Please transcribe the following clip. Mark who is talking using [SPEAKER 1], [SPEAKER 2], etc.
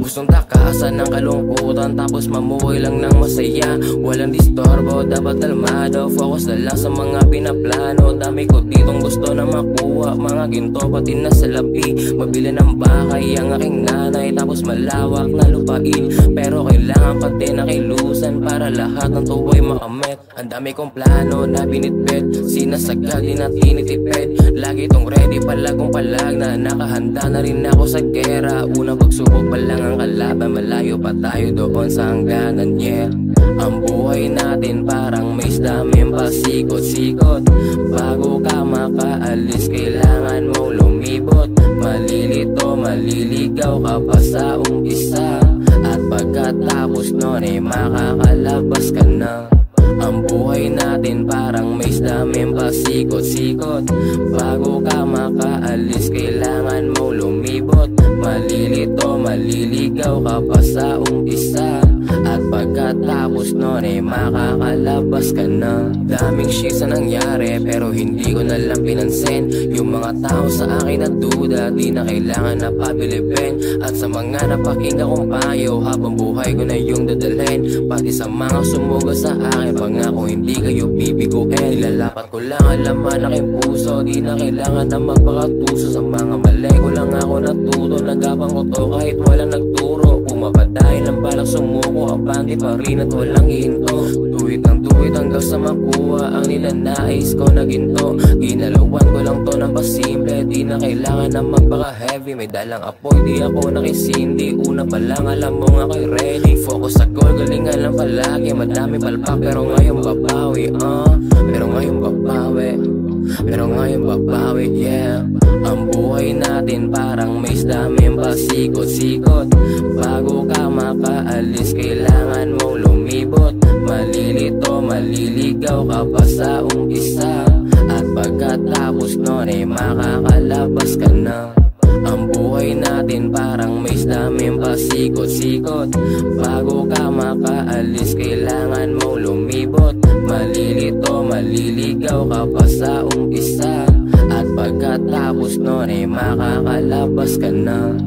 [SPEAKER 1] Gustong takasan ng kalungkutan tapos mamuhay lang ng masaya. Walang disturbo, dapat kalmado, focus na lang sa mga pinaplano. Dami ko ditong gusto na makuha, mga ginto pati na salapi. Mabili ng bahay ang aking nanay, tapos malawak na lupain. Pero kailangan pa din na kilusan para lahat ng tuwa'y makamit. Ang dami kong plano na binitbit, sinasagad din at tinitipid. Lagi tong ready palagong palag na nakahanda na rin ako sa gera. Unang pagsubok pa lang ang kalaban, malayo pa tayo doon sa hangganan, yeah. Ang buhay natin parang may daming pasikot-sikot. Bago ka makaalis, kailangan mong lumibot. Malilito, maliligaw ka pa sa umpisa, at pagkatapos nun ay makakalabas ka na. Ang buhay natin parang may daming pasikot-sikot. Bago ka makaalis, kailangan mong lumibot. Malilito, maliligaw ka pa sa umpisa, at pagkatapos nun ay makakalabas ka na. Daming shit na nangyari pero hindi ko na lang pinansin. Yung mga tao sa akin na duda, di na kailangan na pabilibin. At sa mga napakinggan kong payo, habang buhay ko na yung dadalhin. Pati sa mga sumuga sa akin, pangako hindi kayo bibiguin. Ilalapat ko lang ang laman aking puso, di na kailangan na magpakatuso. Sa mga mali ko lang ako natuto, nagapang ko to kahit walang nagturo. Pumapadayin ng balak sumuko, abante pa rin at walang hinto. Tuwid hanggang sa makuha ang nilanais ko na ginto. Ginalawan ko lang to ng pasimple, di na kailangan na magpaka-heavy. May dalang apoy, di ako nakisindi. Una pa lang alam mo nga ako'y ready. Focus sa goal, galingan lang palagi. Madami palpak pero ngayon babawi, pero ngayon babawi, pero ngayon babawi, yeah. Ang buhay natin parang may daming pasikot-sikot. Bago ka makaalis, kailangan mong lumibot. Malilito, maliligaw ka pa sa umpisa, at pagkatapos nun ay makakalabas ka na. Ang buhay natin parang may daming pasikot-sikot. Bago ka makaalis, kailangan mong lumibot. Malilito, maliligaw ka pa sa umpisa, at pagkatapos nun ay makakalabas ka na.